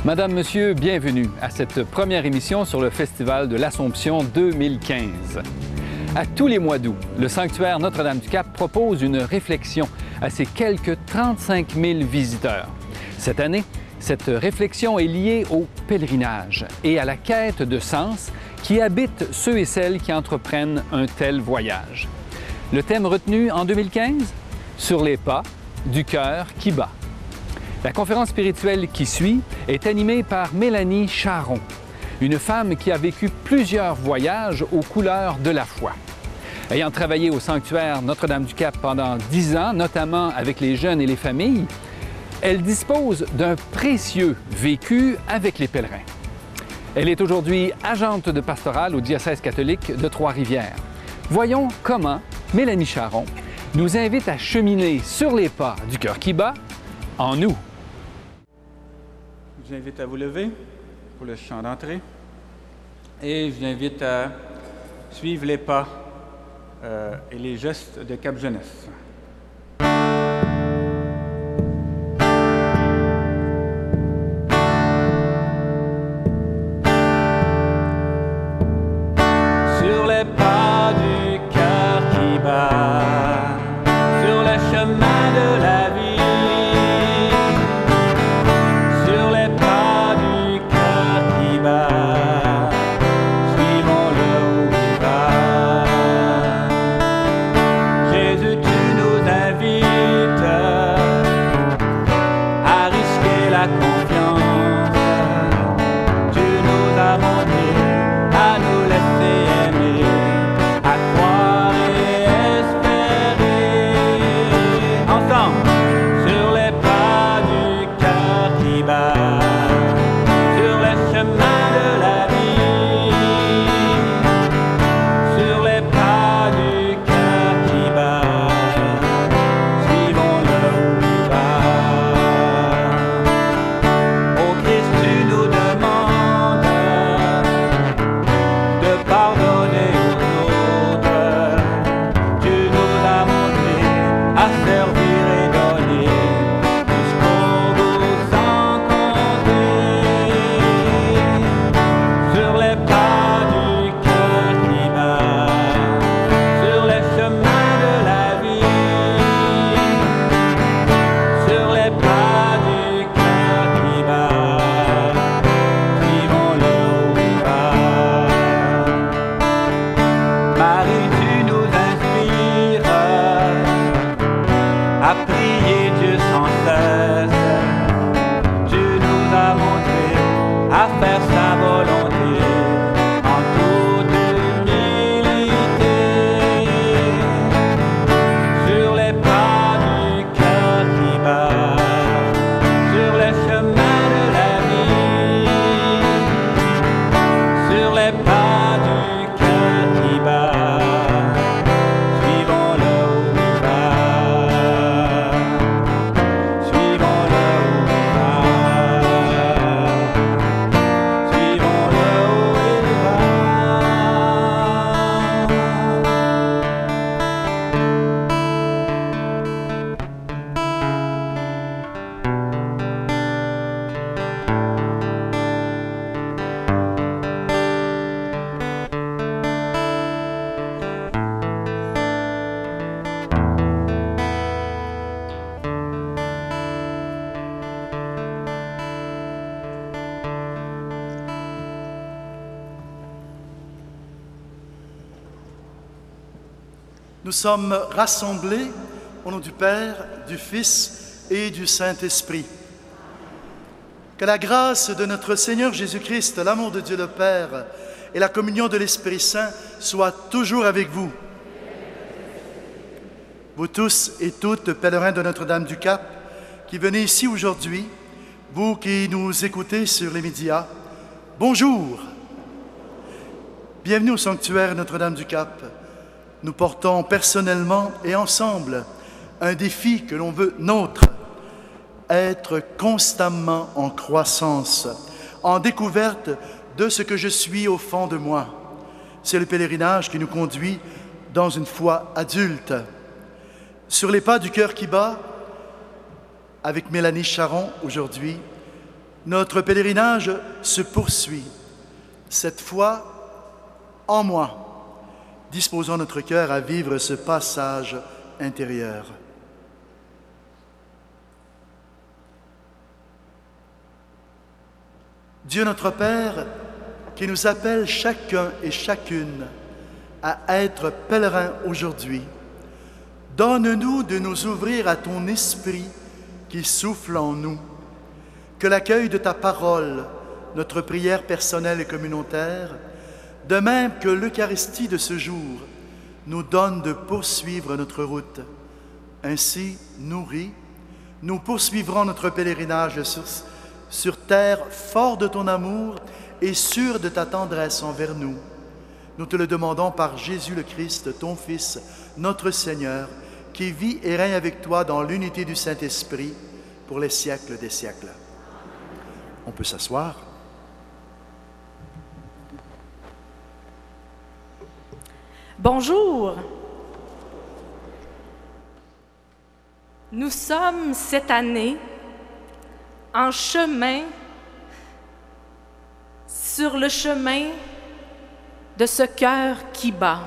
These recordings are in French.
Madame, Monsieur, bienvenue à cette première émission sur le Festival de l'Assomption 2015. À tous les mois d'août, le sanctuaire Notre-Dame-du-Cap propose une réflexion à ses quelques 35 000 visiteurs. Cette année, cette réflexion est liée au pèlerinage et à la quête de sens qui habite ceux et celles qui entreprennent un tel voyage. Le thème retenu en 2015? Sur les pas du cœur qui bat. La conférence spirituelle qui suit est animée par Mélanie Charron, une femme qui a vécu plusieurs voyages aux couleurs de la foi. Ayant travaillé au sanctuaire Notre-Dame-du-Cap pendant 10 ans, notamment avec les jeunes et les familles, elle dispose d'un précieux vécu avec les pèlerins. Elle est aujourd'hui agente de pastorale au diocèse catholique de Trois-Rivières. Voyons comment Mélanie Charron nous invite à cheminer sur les pas du cœur qui bat en nous. Je vous invite à vous lever pour le chant d'entrée et je vous invite à suivre les pas et les gestes de Cap Jeunesse. Sur les pas du cœur qui bat, sur le chemin de la vie. Nous sommes rassemblés au nom du Père, du Fils et du Saint-Esprit. Que la grâce de notre Seigneur Jésus-Christ, l'amour de Dieu le Père et la communion de l'Esprit Saint soient toujours avec vous. Vous tous et toutes, pèlerins de Notre-Dame-du-Cap, qui venez ici aujourd'hui, vous qui nous écoutez sur les médias, bonjour! Bienvenue au sanctuaire Notre-Dame-du-Cap. Nous portons personnellement et ensemble un défi que l'on veut nôtre, être constamment en croissance, en découverte de ce que je suis au fond de moi. C'est le pèlerinage qui nous conduit dans une foi adulte. Sur les pas du cœur qui bat, avec Mélanie Charron aujourd'hui, Notre pèlerinage se poursuit, cette fois en moi. Disposons notre cœur à vivre ce passage intérieur. Dieu notre Père, qui nous appelle chacun et chacune à être pèlerins aujourd'hui, donne-nous de nous ouvrir à ton esprit qui souffle en nous, que l'accueil de ta parole, notre prière personnelle et communautaire, de même que l'Eucharistie de ce jour, nous donne de poursuivre notre route. Ainsi, nourris, nous poursuivrons notre pèlerinage sur terre, fort de ton amour et sûr de ta tendresse envers nous. Nous te le demandons par Jésus le Christ, ton Fils, notre Seigneur, qui vit et règne avec toi dans l'unité du Saint-Esprit pour les siècles des siècles. On peut s'asseoir. Bonjour. Nous sommes cette année en chemin, sur le chemin de ce cœur qui bat.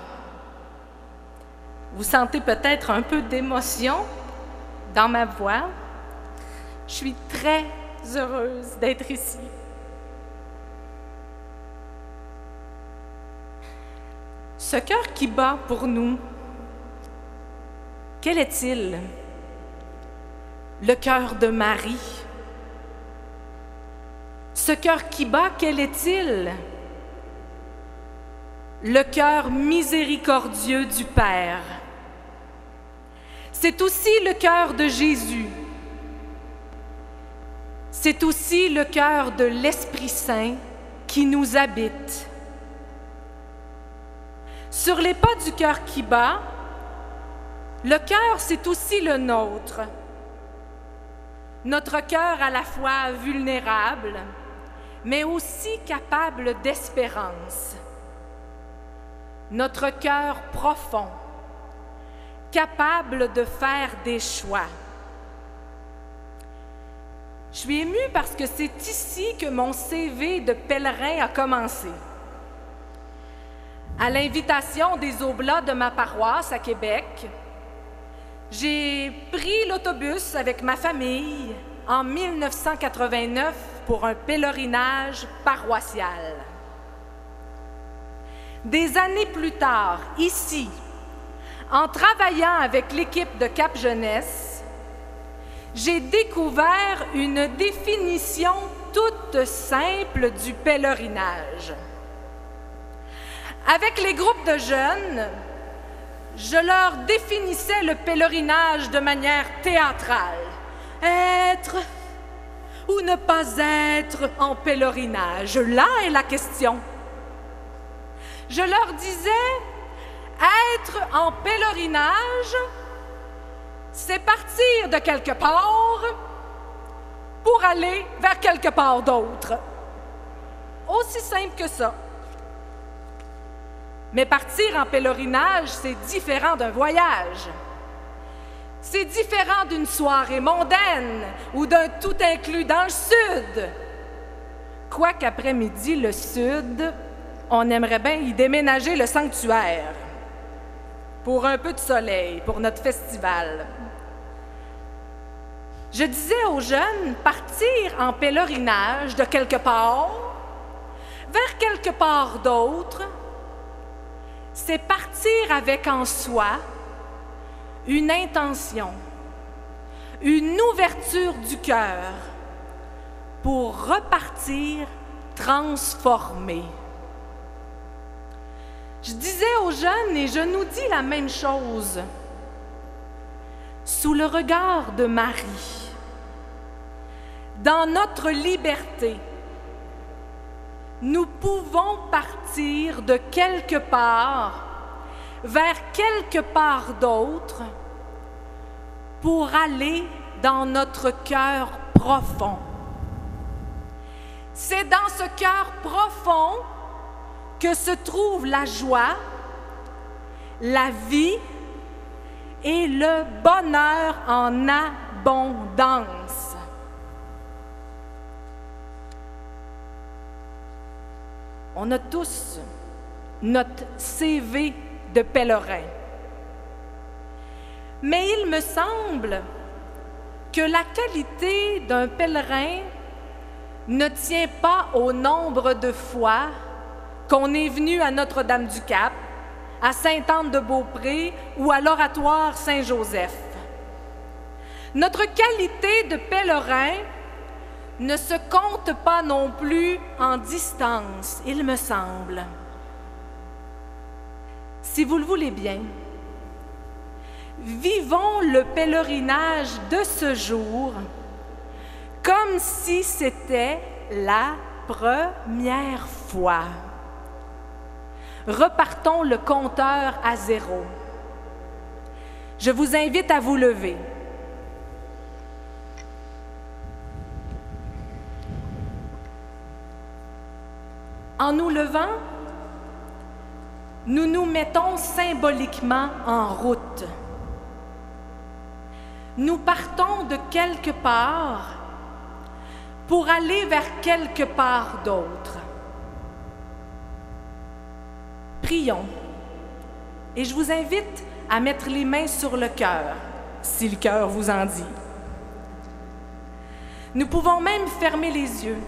Vous sentez peut-être un peu d'émotion dans ma voix. Je suis très heureuse d'être ici. Ce cœur qui bat pour nous, quel est-il? Le cœur de Marie. Ce cœur qui bat, quel est-il? Le cœur miséricordieux du Père. C'est aussi le cœur de Jésus. C'est aussi le cœur de l'Esprit Saint qui nous habite. Sur les pas du cœur qui bat, le cœur, c'est aussi le nôtre. Notre cœur à la fois vulnérable, mais aussi capable d'espérance. Notre cœur profond, capable de faire des choix. Je suis émue parce que c'est ici que mon CV de pèlerin a commencé. À l'invitation des Oblats de ma paroisse à Québec, j'ai pris l'autobus avec ma famille en 1989 pour un pèlerinage paroissial. Des années plus tard, ici, en travaillant avec l'équipe de Cap Jeunesse, j'ai découvert une définition toute simple du pèlerinage. Avec les groupes de jeunes, je leur définissais le pèlerinage de manière théâtrale. Être ou ne pas être en pèlerinage, là est la question. Je leur disais, être en pèlerinage, c'est partir de quelque part pour aller vers quelque part d'autre. Aussi simple que ça. Mais partir en pèlerinage, c'est différent d'un voyage. C'est différent d'une soirée mondaine ou d'un tout inclus dans le Sud. Quoiqu'après-midi, le Sud, on aimerait bien y déménager le sanctuaire pour un peu de soleil, pour notre festival. Je disais aux jeunes, partir en pèlerinage de quelque part, vers quelque part d'autre, c'est partir avec en soi une intention, une ouverture du cœur pour repartir transformé. Je disais aux jeunes, et je nous dis la même chose, sous le regard de Marie, dans notre liberté, nous pouvons partir de quelque part vers quelque part d'autre pour aller dans notre cœur profond. C'est dans ce cœur profond que se trouve la joie, la vie et le bonheur en abondance. On a tous notre CV de pèlerin. Mais il me semble que la qualité d'un pèlerin ne tient pas au nombre de fois qu'on est venu à Notre-Dame-du-Cap, à Sainte-Anne-de-Beaupré ou à l'Oratoire Saint-Joseph. Notre qualité de pèlerin ne se compte pas non plus en distance, il me semble. Si vous le voulez bien, vivons le pèlerinage de ce jour comme si c'était la première fois. Repartons le compteur à 0. Je vous invite à vous lever. En nous levant, nous nous mettons symboliquement en route. Nous partons de quelque part pour aller vers quelque part d'autre. Prions. Et je vous invite à mettre les mains sur le cœur, si le cœur vous en dit. Nous pouvons même fermer les yeux.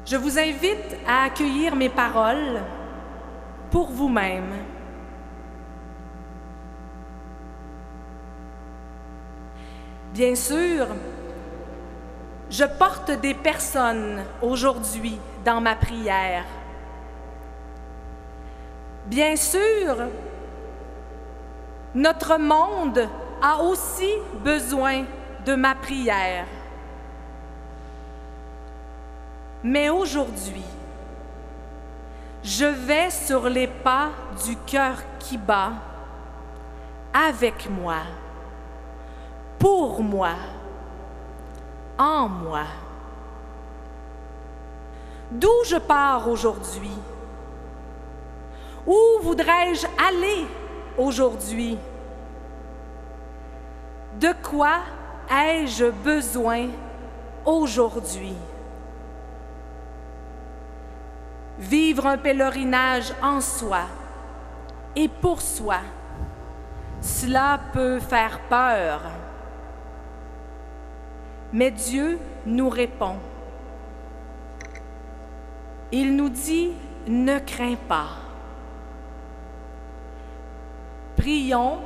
Je vous invite à accueillir mes paroles pour vous-même. Bien sûr, je porte des personnes aujourd'hui dans ma prière. Bien sûr, notre monde a aussi besoin de ma prière. Mais aujourd'hui, je vais sur les pas du cœur qui bat avec moi, pour moi, en moi. D'où je pars aujourd'hui? Où voudrais-je aller aujourd'hui? De quoi ai-je besoin aujourd'hui? Vivre un pèlerinage en soi et pour soi, cela peut faire peur. Mais Dieu nous répond. Il nous dit, ne crains pas. Prions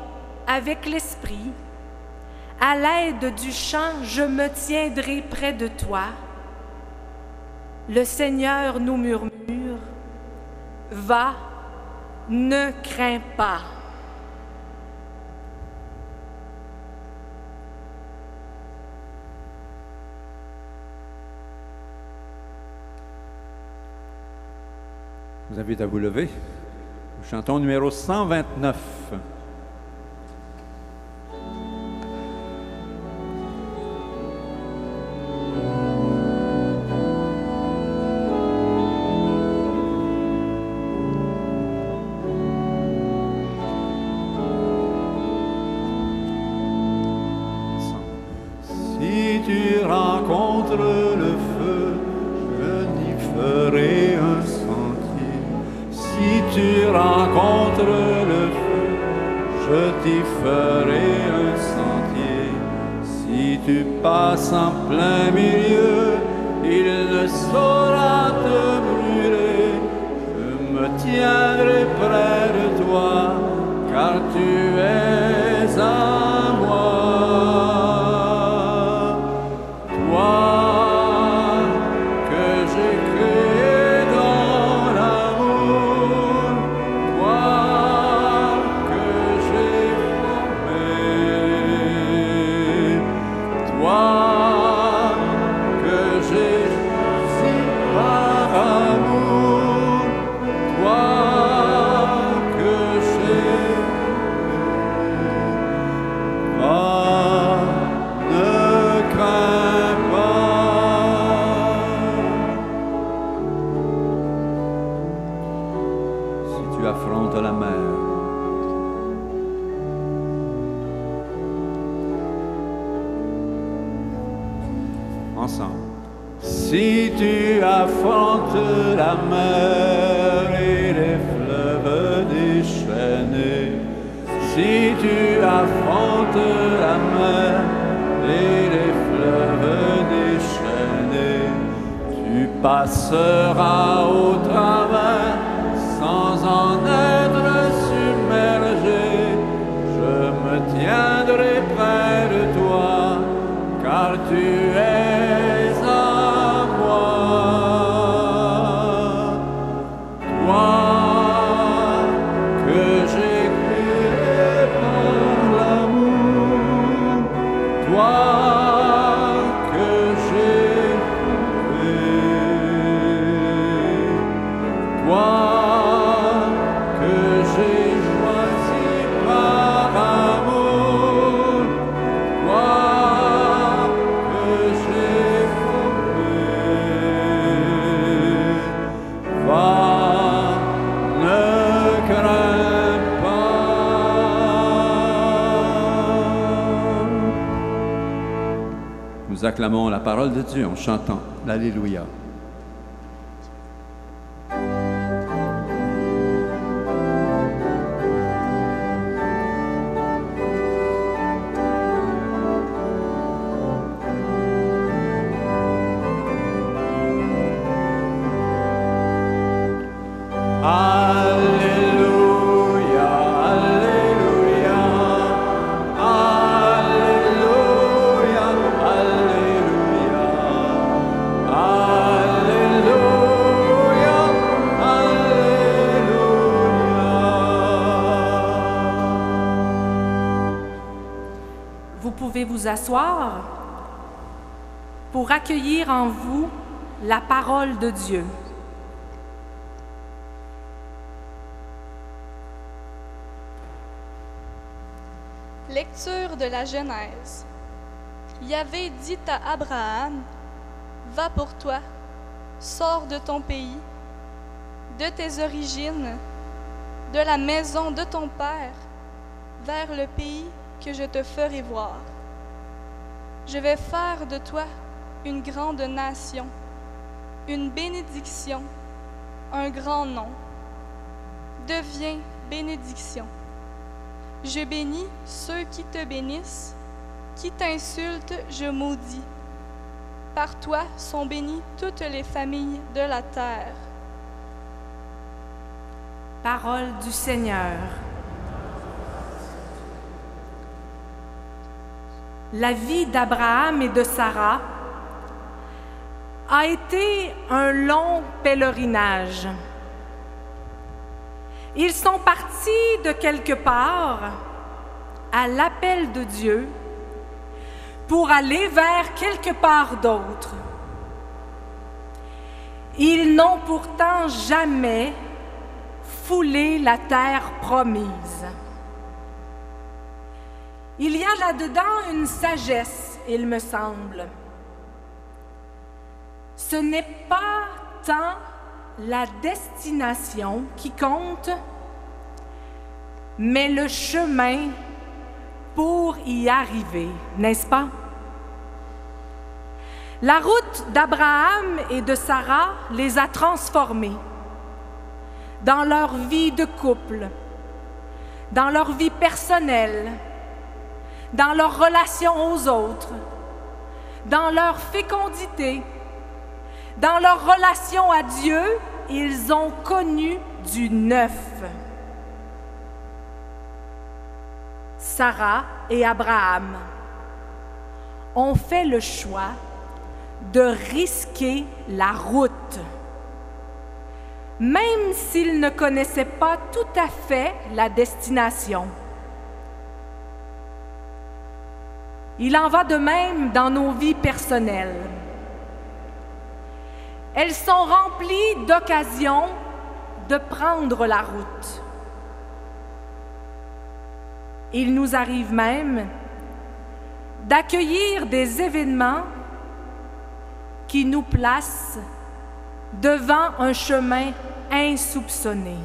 avec l'Esprit. À l'aide du chant, je me tiendrai près de toi. Le Seigneur nous murmure, va, ne crains pas. Je vous invite à vous lever. Nous chantons numéro 129. Si tu rencontres le feu, je t'y ferai un sentier. Si tu rencontres le feu, je t'y ferai un sentier. Si tu passes en plein milieu, il ne saura te brûler. Je me tiendrai près de toi, car tu es à moi. Si tu affrontes la mer et les fleuves déchaînés, si tu affrontes la mer et les fleuves déchaînés, tu passeras au travers sans en être submergé. Je me tiendrai près de toi, car tu es à moi. Toi que j'ai créé par l'amour, toi que j'ai trouvé, toi Nous acclamons la parole de Dieu en chantant l'Alléluia. Vous asseoir pour accueillir en vous la parole de Dieu. Lecture de la Genèse. Yahvé dit à Abraham, « Va pour toi, sors de ton pays, de tes origines, de la maison de ton père, vers le pays que je te ferai voir. Je vais faire de toi une grande nation, une bénédiction, un grand nom. Deviens bénédiction. Je bénis ceux qui te bénissent, qui t'insultent, je maudis. Par toi sont bénies toutes les familles de la terre. » Parole du Seigneur. La vie d'Abraham et de Sarah a été un long pèlerinage. Ils sont partis de quelque part à l'appel de Dieu pour aller vers quelque part d'autre. Ils n'ont pourtant jamais foulé la terre promise. Il y a là-dedans une sagesse, il me semble. Ce n'est pas tant la destination qui compte, mais le chemin pour y arriver, n'est-ce pas? La route d'Abraham et de Sarah les a transformés dans leur vie de couple, dans leur vie personnelle, dans leur relation aux autres, dans leur fécondité, dans leur relation à Dieu, ils ont connu du neuf. Sarah et Abraham ont fait le choix de risquer la route, même s'ils ne connaissaient pas tout à fait la destination. Il en va de même dans nos vies personnelles. Elles sont remplies d'occasions de prendre la route. Il nous arrive même d'accueillir des événements qui nous placent devant un chemin insoupçonné.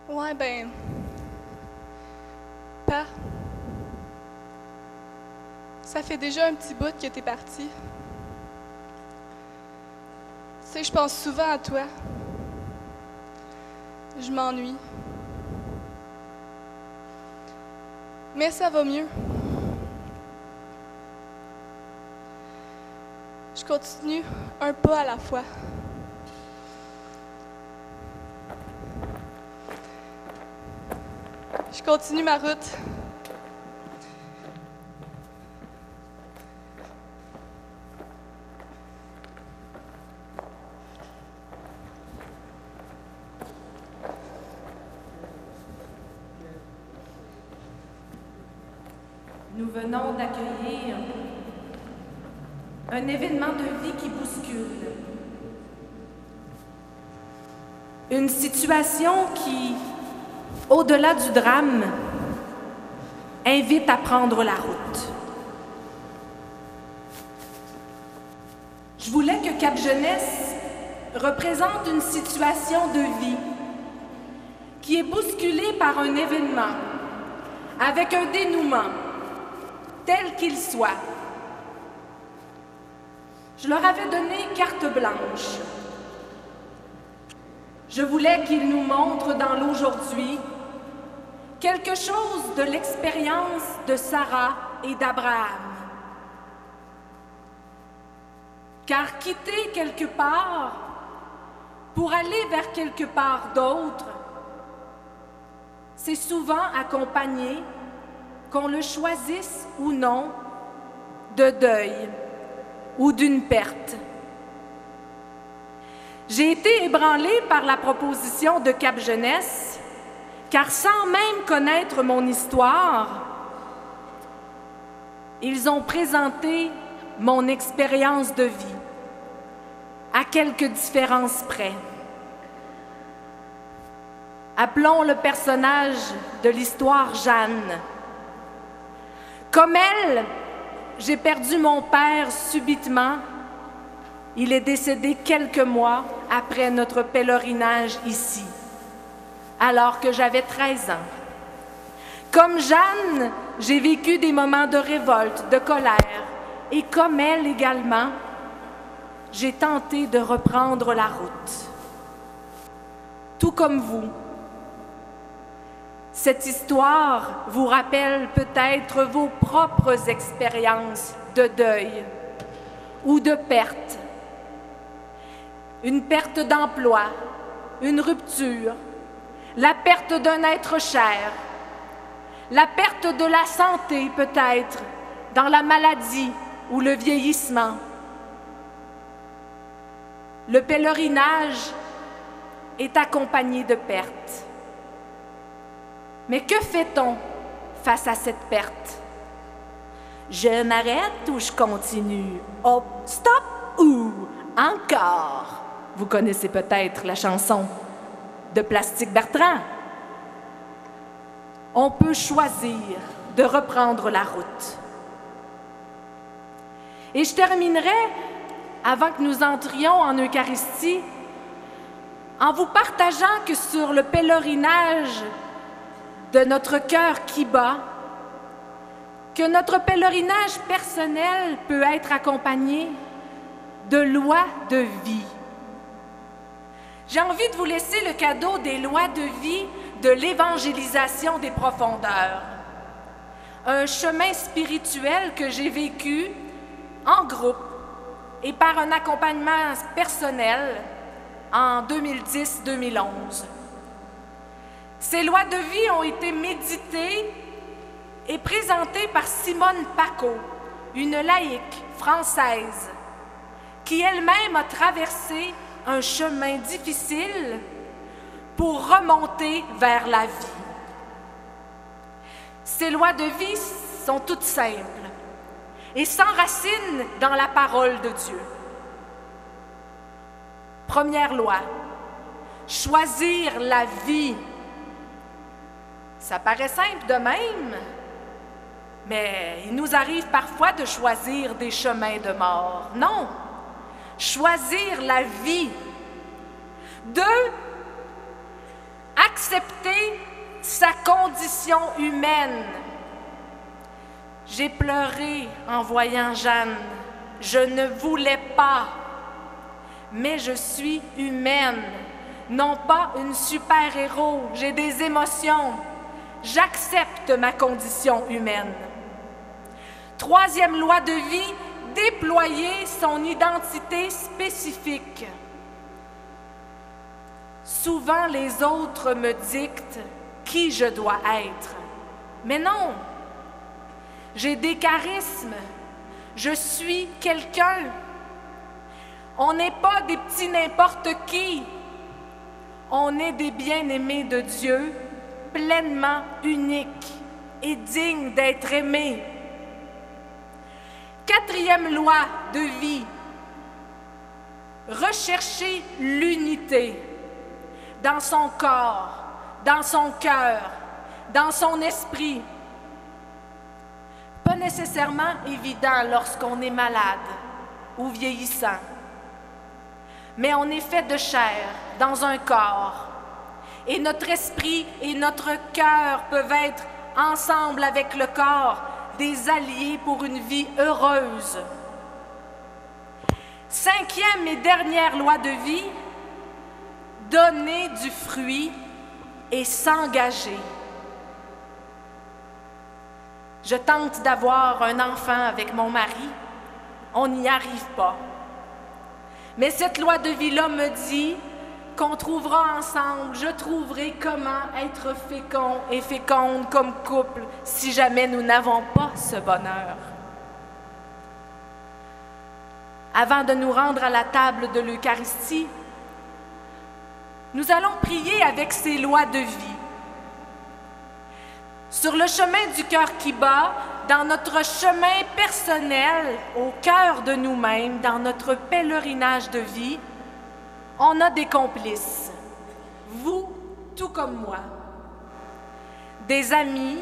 Ouais, ben... Pa, ça fait déjà un petit bout que t'es parti. Tu sais, je pense souvent à toi. Je m'ennuie. Mais ça va mieux. Je continue un pas à la fois. Je continue ma route. Nous venons d'accueillir un événement de vie qui bouscule. Une situation qui, au-delà du drame, invite à prendre la route. Je voulais que Cap Jeunesse représente une situation de vie qui est bousculée par un événement avec un dénouement tel qu'il soit. Je leur avais donné carte blanche. Je voulais qu'ils nous montrent dans l'aujourd'hui quelque chose de l'expérience de Sarah et d'Abraham. Car quitter quelque part pour aller vers quelque part d'autre, c'est souvent accompagné, qu'on le choisisse ou non, de deuil ou d'une perte. J'ai été ébranlée par la proposition de Cap Jeunesse, car sans même connaître mon histoire, ils ont présenté mon expérience de vie, à quelques différences près. Appelons le personnage de l'histoire Jeanne. Comme elle, j'ai perdu mon père subitement. Il est décédé quelques mois après notre pèlerinage ici, alors que j'avais 13 ans. Comme Jeanne, j'ai vécu des moments de révolte, de colère, et comme elle également, j'ai tenté de reprendre la route. Tout comme vous, cette histoire vous rappelle peut-être vos propres expériences de deuil ou de perte. Une perte d'emploi, une rupture, la perte d'un être cher, la perte de la santé peut-être, dans la maladie ou le vieillissement. Le pèlerinage est accompagné de pertes. Mais que fait-on face à cette perte? Je m'arrête ou je continue? Hop, stop ou encore? Vous connaissez peut-être la chanson de Plastique Bertrand. On peut choisir de reprendre la route. Et je terminerai, avant que nous entrions en Eucharistie, en vous partageant que sur le pèlerinage de notre cœur qui bat, que notre pèlerinage personnel peut être accompagné de lois de vie. J'ai envie de vous laisser le cadeau des lois de vie de l'évangélisation des profondeurs. Un chemin spirituel que j'ai vécu en groupe et par un accompagnement personnel en 2010-2011. Ces lois de vie ont été méditées et présentées par Simone Paco, une laïque française qui elle-même a traversé un chemin difficile pour remonter vers la vie. Ces lois de vie sont toutes simples et s'enracinent dans la parole de Dieu. Première loi, choisir la vie. Ça paraît simple de même, mais il nous arrive parfois de choisir des chemins de mort. Non, choisir la vie. 2, accepter sa condition humaine. J'ai pleuré en voyant Jeanne. Je ne voulais pas, mais je suis humaine, non pas une super-héros. J'ai des émotions. J'accepte ma condition humaine. Troisième loi de vie, déployer son identité spécifique. Souvent, les autres me dictent qui je dois être. Mais non, j'ai des charismes. Je suis quelqu'un. On n'est pas des petits n'importe qui. On est des bien-aimés de Dieu, pleinement uniques et dignes d'être aimés. Quatrième loi de vie, rechercher l'unité dans son corps, dans son cœur, dans son esprit. Pas nécessairement évident lorsqu'on est malade ou vieillissant, mais on est fait de chair dans un corps, et notre esprit et notre cœur peuvent être ensemble avec le corps, des alliés pour une vie heureuse. Cinquième et dernière loi de vie, donner du fruit et s'engager. Je tente d'avoir un enfant avec mon mari, on n'y arrive pas. Mais cette loi de vie-là me dit qu'on trouvera ensemble, je trouverai comment être fécond et féconde comme couple si jamais nous n'avons pas ce bonheur. Avant de nous rendre à la table de l'Eucharistie, nous allons prier avec ces lois de vie. Sur le chemin du cœur qui bat, dans notre chemin personnel, au cœur de nous-mêmes, dans notre pèlerinage de vie, on a des complices, vous tout comme moi, des amis,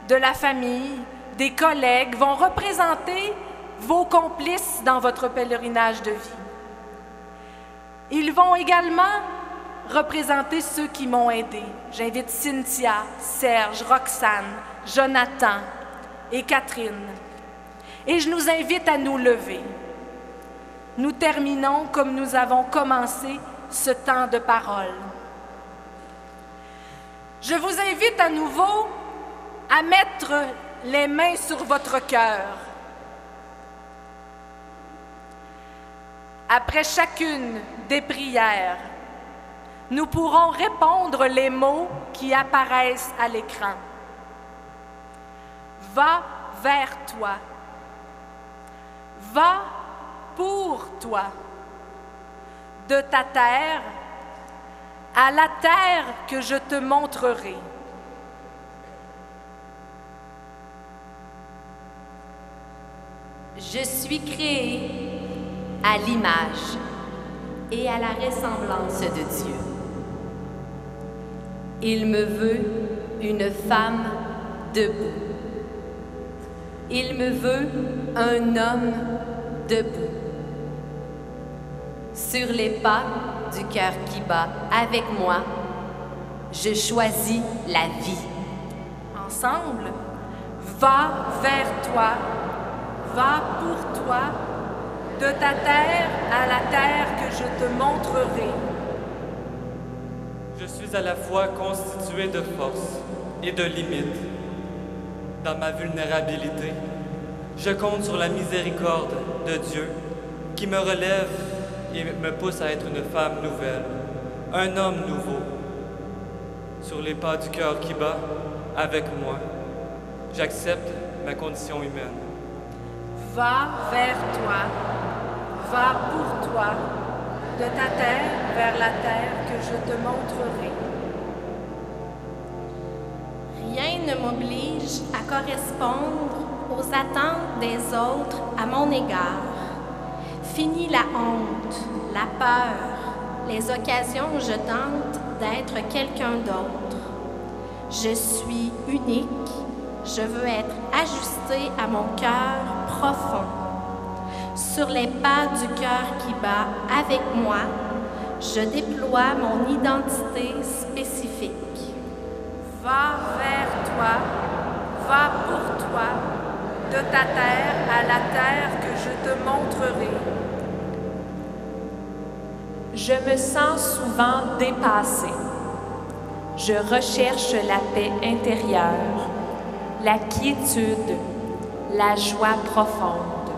de la famille, des collègues vont représenter vos complices dans votre pèlerinage de vie. Ils vont également représenter ceux qui m'ont aidé. J'invite Cynthia, Serge, Roxane, Jonathan et Catherine. Et je nous invite à nous lever. Nous terminons comme nous avons commencé ce temps de parole. Je vous invite à nouveau à mettre les mains sur votre cœur. Après chacune des prières, nous pourrons répondre les mots qui apparaissent à l'écran. Va vers toi. Va pour toi. De ta terre à la terre que je te montrerai. Je suis créé à l'image et à la ressemblance de Dieu. Il me veut une femme debout. Il me veut un homme debout. Sur les pas du cœur qui bat avec moi, je choisis la vie. Ensemble, va vers toi, va pour toi, de ta terre à la terre que je te montrerai. Je suis à la fois constitué de force et de limites. Dans ma vulnérabilité, je compte sur la miséricorde de Dieu qui me relève et me pousse à être une femme nouvelle, un homme nouveau. Sur les pas du cœur qui bat, avec moi, j'accepte ma condition humaine. Va vers toi, va pour toi, de ta terre vers la terre que je te montrerai. Rien ne m'oblige à correspondre aux attentes des autres à mon égard. Fini la honte, la peur, les occasions où je tente d'être quelqu'un d'autre. Je suis unique, je veux être ajustée à mon cœur profond. Sur les pas du cœur qui bat avec moi, je déploie mon identité spécifique. Va vers toi, va pour toi, de ta terre à la terre que je te montrerai. Je me sens souvent dépassée. Je recherche la paix intérieure, la quiétude, la joie profonde.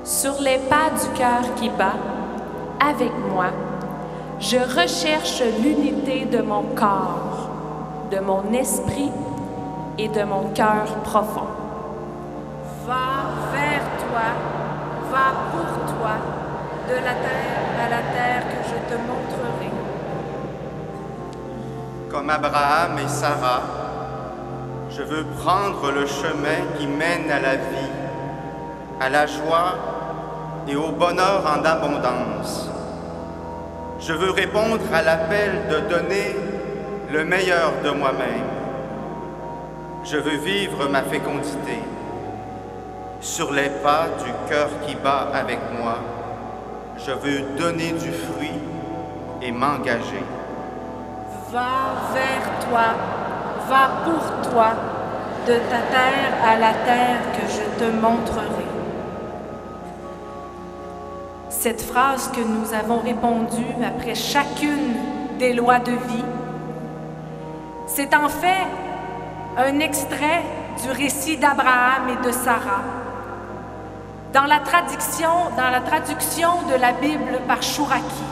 Sur les pas du cœur qui bat, avec moi, je recherche l'unité de mon corps, de mon esprit et de mon cœur profond. Va vers toi, va pour toi, de la terre à la terre que je te montrerai. Comme Abraham et Sarah, je veux prendre le chemin qui mène à la vie, à la joie et au bonheur en abondance. Je veux répondre à l'appel de donner le meilleur de moi-même. Je veux vivre ma fécondité. Sur les pas du cœur qui bat avec moi, je veux donner du fruit et m'engager. Va vers toi, va pour toi, de ta terre à la terre que je te montrerai. Cette phrase que nous avons répondue après chacune des lois de vie, c'est en fait un extrait du récit d'Abraham et de Sarah. Dans la traduction de la Bible par Chouraki.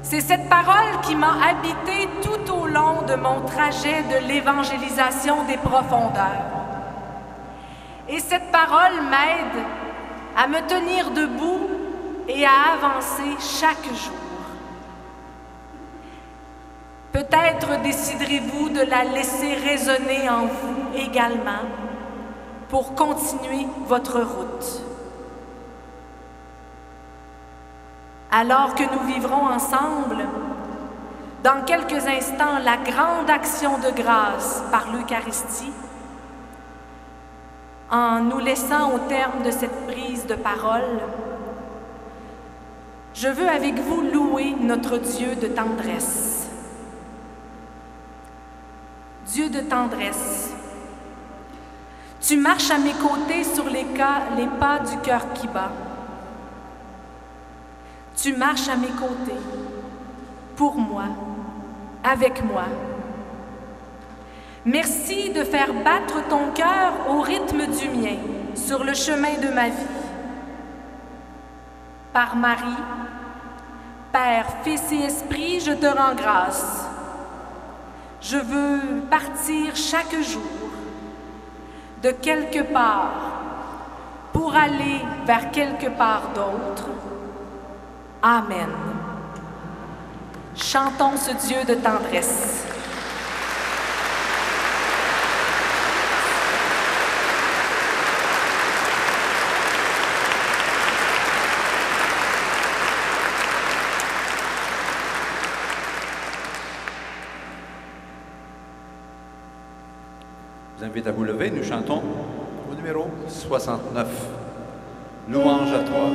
C'est cette parole qui m'a habité tout au long de mon trajet de l'évangélisation des profondeurs. Et cette parole m'aide à me tenir debout et à avancer chaque jour. Peut-être déciderez-vous de la laisser résonner en vous également pour continuer votre route. Alors que nous vivrons ensemble, dans quelques instants, la grande action de grâce par l'Eucharistie, en nous laissant au terme de cette prise de parole, je veux avec vous louer notre Dieu de tendresse. Dieu de tendresse, tu marches à mes côtés sur les pas du cœur qui bat. Tu marches à mes côtés, pour moi, avec moi. Merci de faire battre ton cœur au rythme du mien, sur le chemin de ma vie. Par Marie, Père, Fils et Esprit, je te rends grâce. Je veux partir chaque jour de quelque part pour aller vers quelque part d'autre. Amen. Chantons ce Dieu de tendresse. Je vous invite à vous lever, nous chantons au numéro 69. Louange à toi.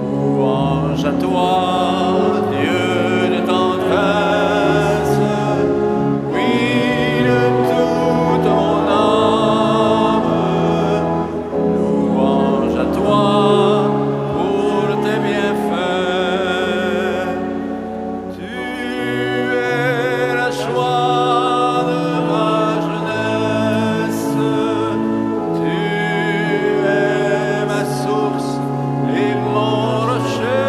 Louange à toi, Dieu de tendresse, oui de toute ton âme. Louange à toi pour tes bienfaits. Tu es la joie de ma jeunesse. Tu es ma source et mon rocher.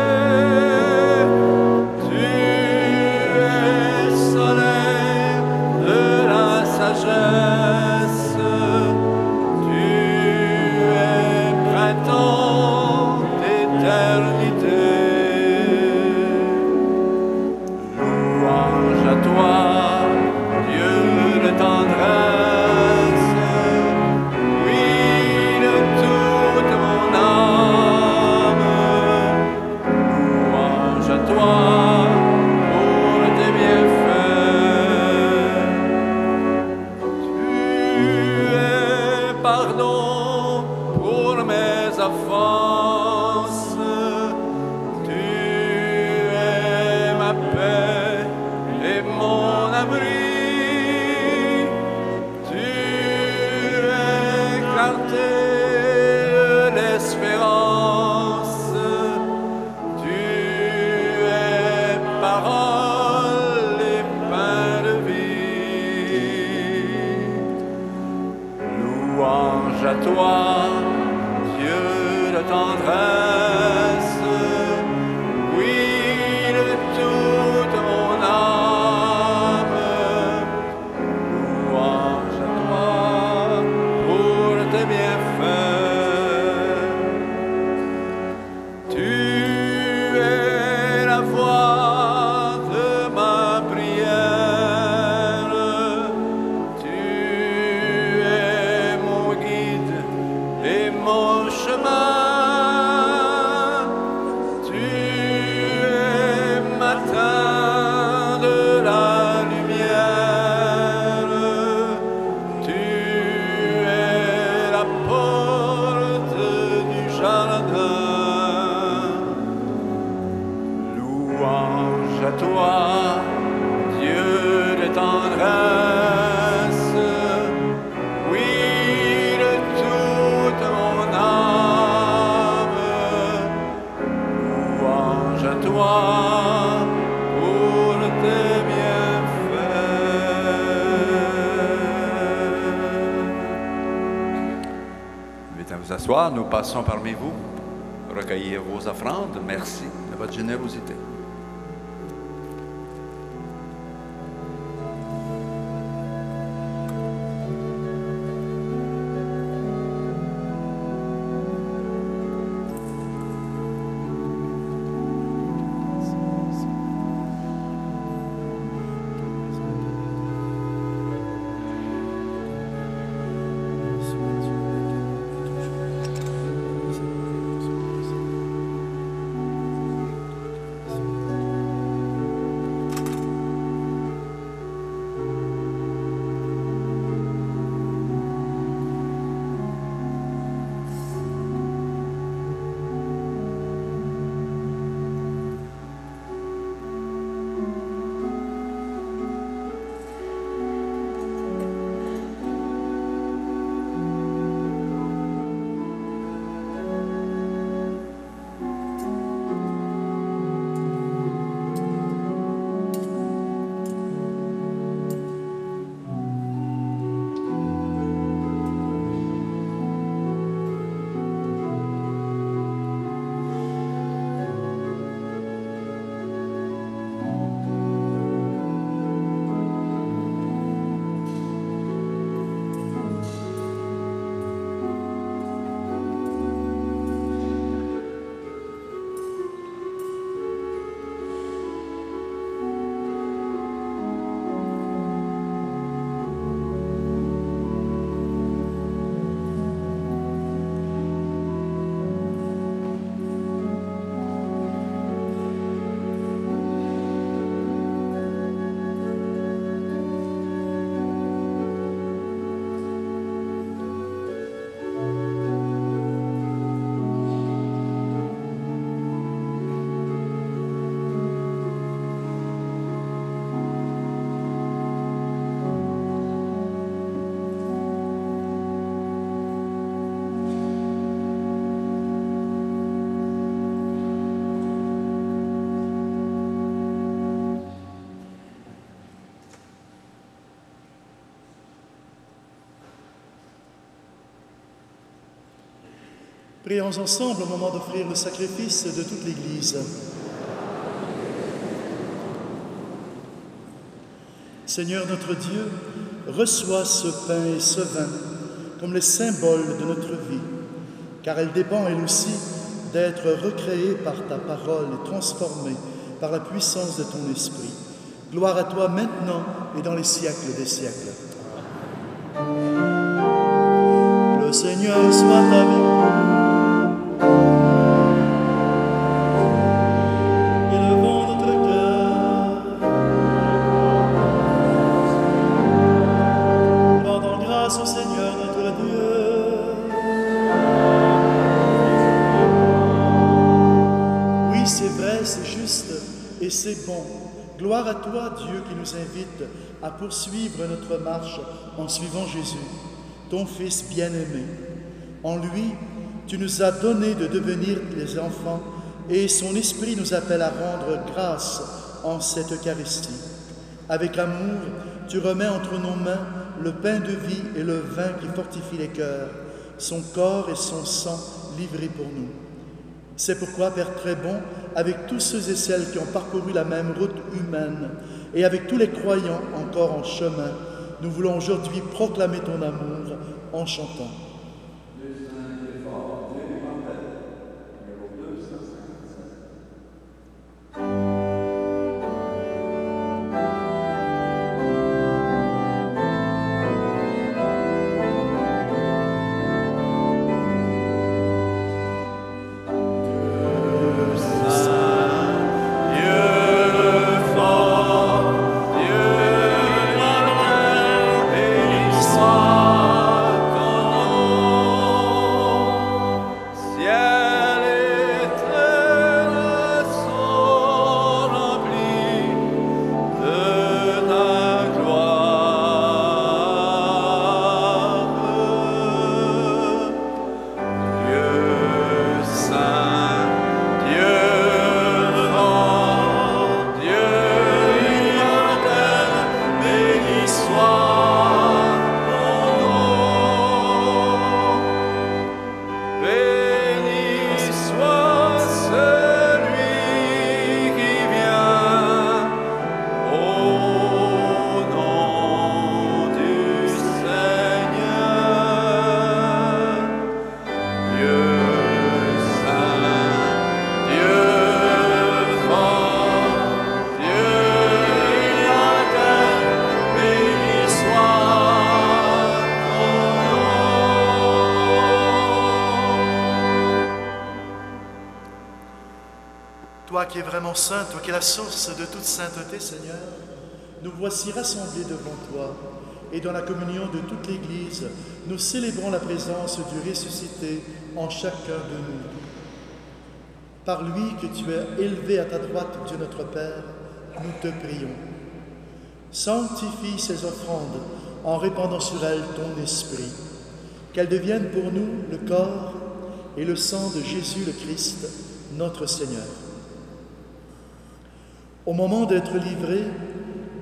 à toi pour tes bienfaits. Invite à vous asseoir, nous passons parmi vous, recueillir vos offrandes. Merci de votre générosité. Prions ensemble au moment d'offrir le sacrifice de toute l'Église. Seigneur notre Dieu, reçois ce pain et ce vin comme les symboles de notre vie, car elle dépend elle aussi d'être recréée par ta parole et transformée par la puissance de ton esprit. Gloire à toi maintenant et dans les siècles des siècles. Le Seigneur soit avec vous. Élevons notre cœur. Rendons grâce au Seigneur notre Dieu. Oui, c'est vrai, c'est juste et c'est bon. Gloire à toi, Dieu, qui nous invite à poursuivre notre marche en suivant Jésus, ton Fils bien-aimé. En lui, tu nous as donné de devenir les enfants et son Esprit nous appelle à rendre grâce en cette Eucharistie. Avec amour, tu remets entre nos mains le pain de vie et le vin qui fortifie les cœurs, son corps et son sang livrés pour nous. C'est pourquoi, Père très bon, avec tous ceux et celles qui ont parcouru la même route humaine et avec tous les croyants encore en chemin, nous voulons aujourd'hui proclamer ton amour en chantant. Dieu Toi qui es vraiment saint, toi qui es la source de toute sainteté, Seigneur, nous voici rassemblés devant toi, et dans la communion de toute l'Église, nous célébrons la présence du ressuscité en chacun de nous. Par lui que tu as élevé à ta droite, Dieu notre Père, nous te prions. Sanctifie ces offrandes en répandant sur elles ton esprit, qu'elles deviennent pour nous le corps et le sang de Jésus le Christ, notre Seigneur. Au moment d'être livré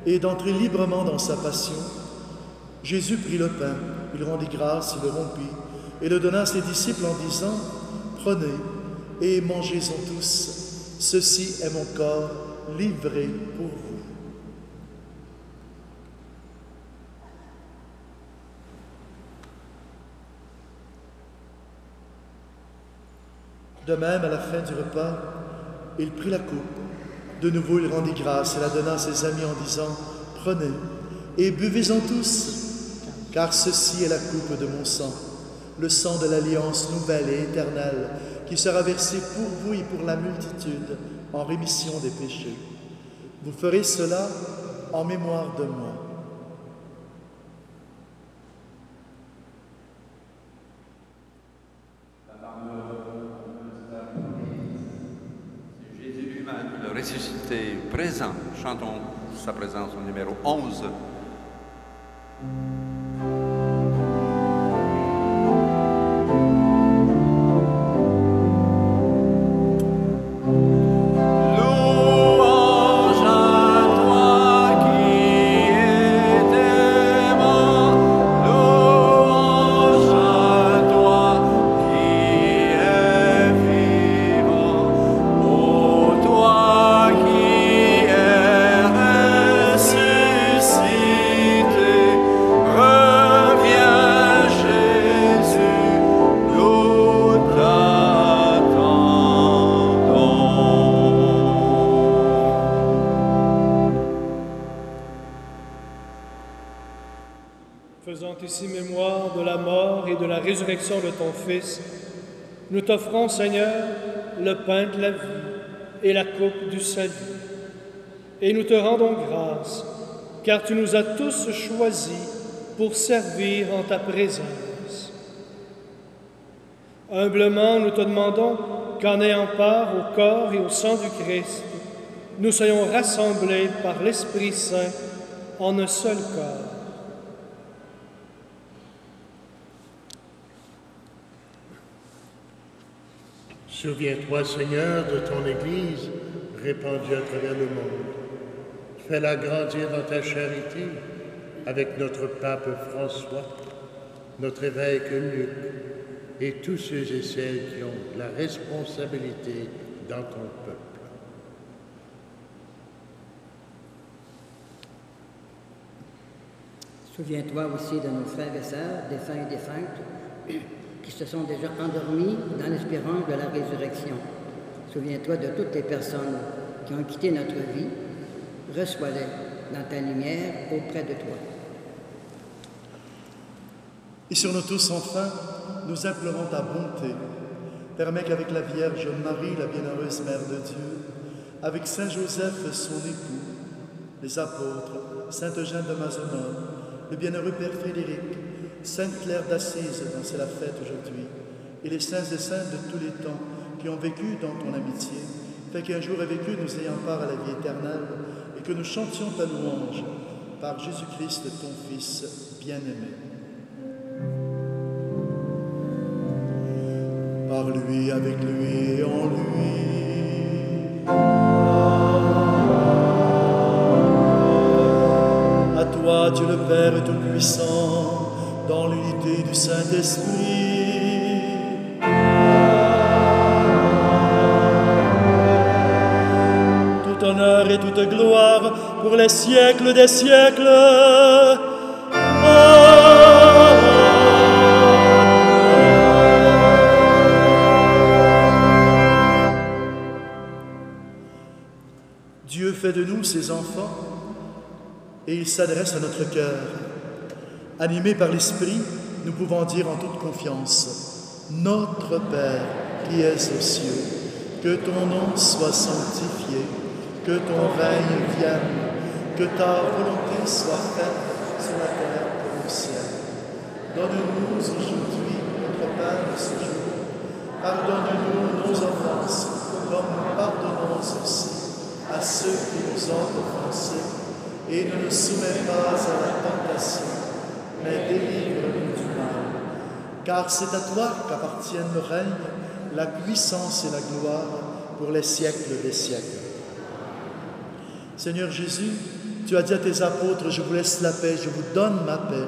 et d'entrer librement dans sa passion, Jésus prit le pain, il rendit grâce, il le rompit et le donna à ses disciples en disant « Prenez et mangez-en tous, ceci est mon corps livré pour vous. » De même, à la fin du repas, il prit la coupe. De nouveau, il rendit grâce et la donna à ses amis en disant « Prenez et buvez-en tous, car ceci est la coupe de mon sang, le sang de l'alliance nouvelle et éternelle, qui sera versé pour vous et pour la multitude en rémission des péchés. Vous ferez cela en mémoire de moi. » Ressuscité, présent. Chantons sa présence au numéro 11. Ici mémoire de la mort et de la résurrection de ton Fils, nous t'offrons, Seigneur, le pain de la vie et la coupe du salut. Et nous te rendons grâce, car tu nous as tous choisis pour servir en ta présence. Humblement, nous te demandons qu'en ayant part au corps et au sang du Christ, nous soyons rassemblés par l'Esprit Saint en un seul corps. Souviens-toi, Seigneur, de ton Église répandue à travers le monde. Fais-la grandir dans ta charité avec notre pape François, notre évêque Luc et tous ceux et celles qui ont la responsabilité dans ton peuple. Souviens-toi aussi de nos frères et sœurs, défunts et défuntes, qui se sont déjà endormis dans l'espérance de la résurrection. Souviens-toi de toutes les personnes qui ont quitté notre vie. Reçois-les dans ta lumière auprès de toi. Et sur nous tous, enfin, nous implorons ta bonté. Permets qu'avec la Vierge Marie, la bienheureuse Mère de Dieu, avec Saint Joseph, son époux, les apôtres, Sainte Eugène de Mazenod, le bienheureux Père Frédéric, Sainte Claire d'Assise, dont c'est la fête aujourd'hui, et les saints et saintes de tous les temps qui ont vécu dans ton amitié, fait qu'un jour avec eux nous ayons part à la vie éternelle et que nous chantions ta louange par Jésus-Christ, ton Fils bien-aimé. Par lui, avec lui et en lui. À toi, Dieu le Père Tout-Puissant, dans l'unité du Saint-Esprit. Tout honneur et toute gloire pour les siècles des siècles. Dieu fait de nous ses enfants et il s'adresse à notre cœur. Animés par l'Esprit, nous pouvons dire en toute confiance « Notre Père qui es aux cieux, Que ton nom soit sanctifié, que ton règne vienne, que ta volonté soit faite sur la terre comme au ciel. Donne-nous aujourd'hui notre pain de ce jour. Pardonne-nous nos offenses, comme nous pardonnons aussi à ceux qui nous ont offensés. Et ne nous soumets pas à la tentation, mais délivre-nous du mal. Car c'est à toi qu'appartiennent le règne, la puissance et la gloire pour les siècles des siècles. Seigneur Jésus, tu as dit à tes apôtres, je vous laisse la paix, je vous donne ma paix.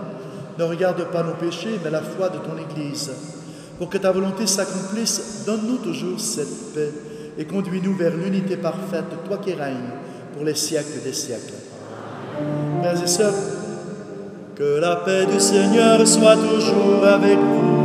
Ne regarde pas nos péchés, mais la foi de ton Église. Pour que ta volonté s'accomplisse, donne-nous toujours cette paix et conduis-nous vers l'unité parfaite, toi qui règnes pour les siècles des siècles. Frères et sœurs, que la paix du Seigneur soit toujours avec vous.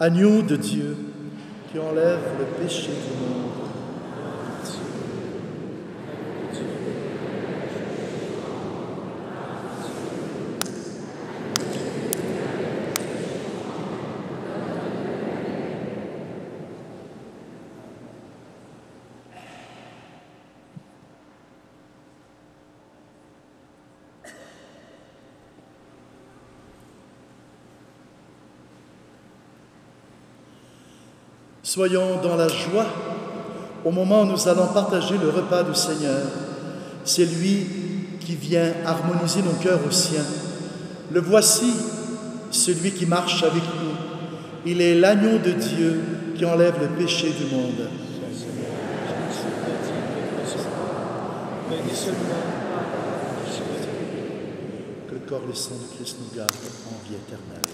Agneau de Dieu, qui enlève le péché du monde. Soyons dans la joie au moment où nous allons partager le repas du Seigneur. C'est lui qui vient harmoniser nos cœurs aux siens. Le voici, celui qui marche avec nous. Il est l'agneau de Dieu qui enlève le péché du monde. Que le corps et le sang de Christ nous gardent en vie éternelle.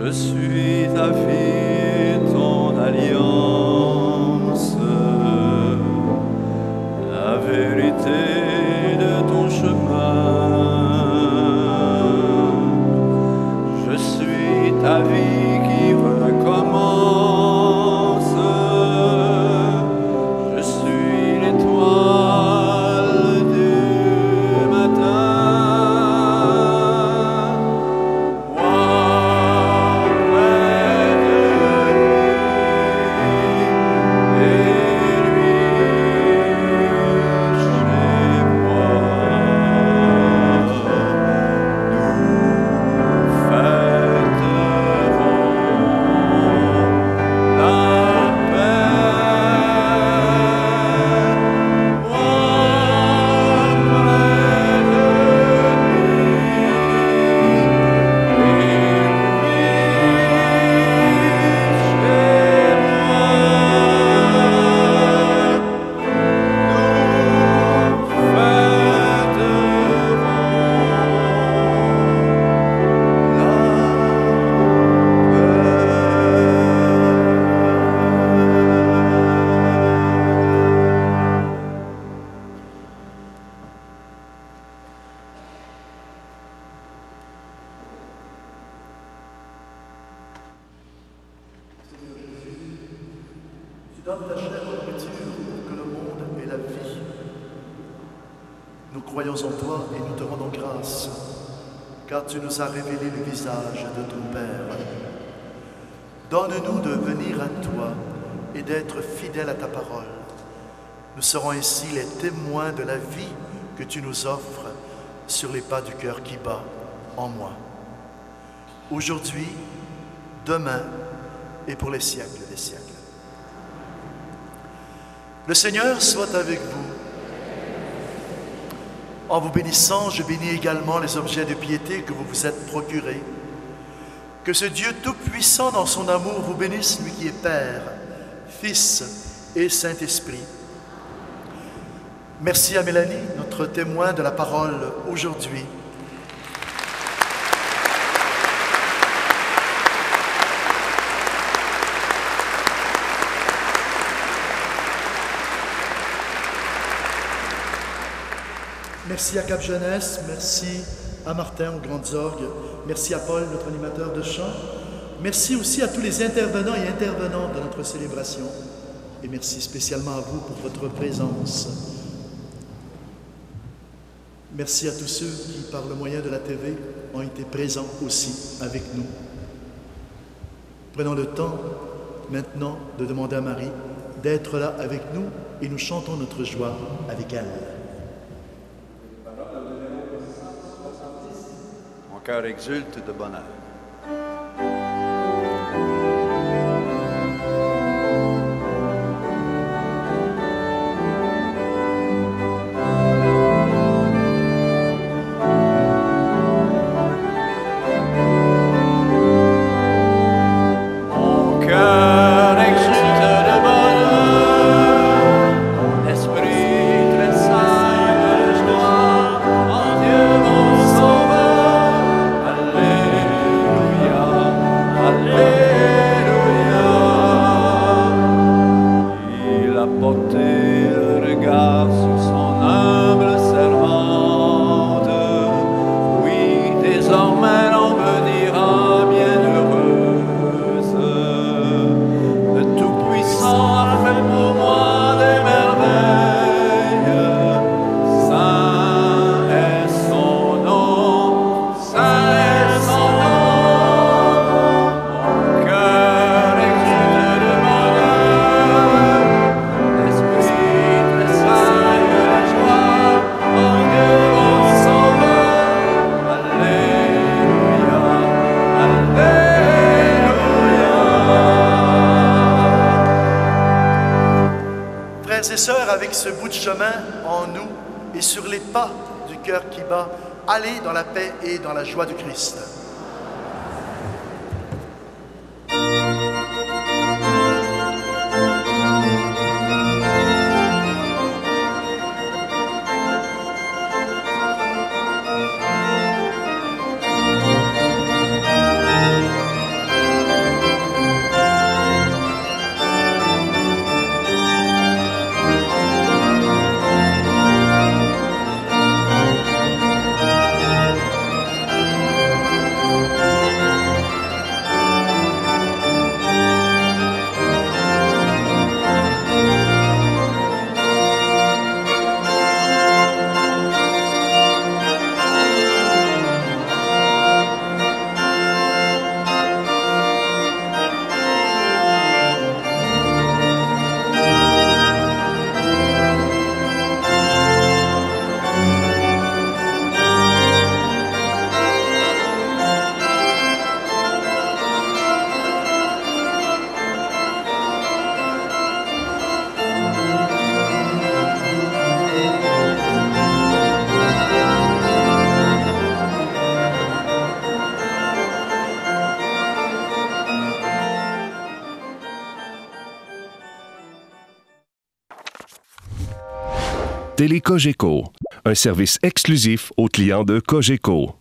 Je suis ta vie, ton alliance, la vérité de ton chemin. Je suis ta vie qui recommence. Je suis l'étoile du matin. Tu donnes ta chair nourriture pour que le monde ait la vie. Nous croyons en toi et nous te rendons grâce, car tu nous as révélé le visage de ton Père. Donne-nous de venir à toi et d'être fidèles à ta parole. Nous serons ainsi les témoins de la vie que tu nous offres sur les pas du cœur qui bat en moi. Aujourd'hui, demain et pour les siècles des siècles. Le Seigneur soit avec vous. En vous bénissant, je bénis également les objets de piété que vous vous êtes procurés. Que ce Dieu Tout-Puissant dans son amour vous bénisse, lui qui est Père, Fils et Saint-Esprit. Merci à Mélanie, notre témoin de la parole aujourd'hui. Merci à Cap Jeunesse, merci à Martin aux Grandes Orgues, merci à Paul, notre animateur de chant, merci aussi à tous les intervenants et intervenantes de notre célébration, et merci spécialement à vous pour votre présence. Merci à tous ceux qui, par le moyen de la TV, ont été présents aussi avec nous. Prenons le temps maintenant de demander à Marie d'être là avec nous et nous chantons notre joie avec elle. Mon cœur exulte de bonheur. Avec ce bout de chemin en nous et sur les pas du cœur qui bat, allez dans la paix et dans la joie du Christ. Télé Cogeco, un service exclusif aux clients de Cogeco.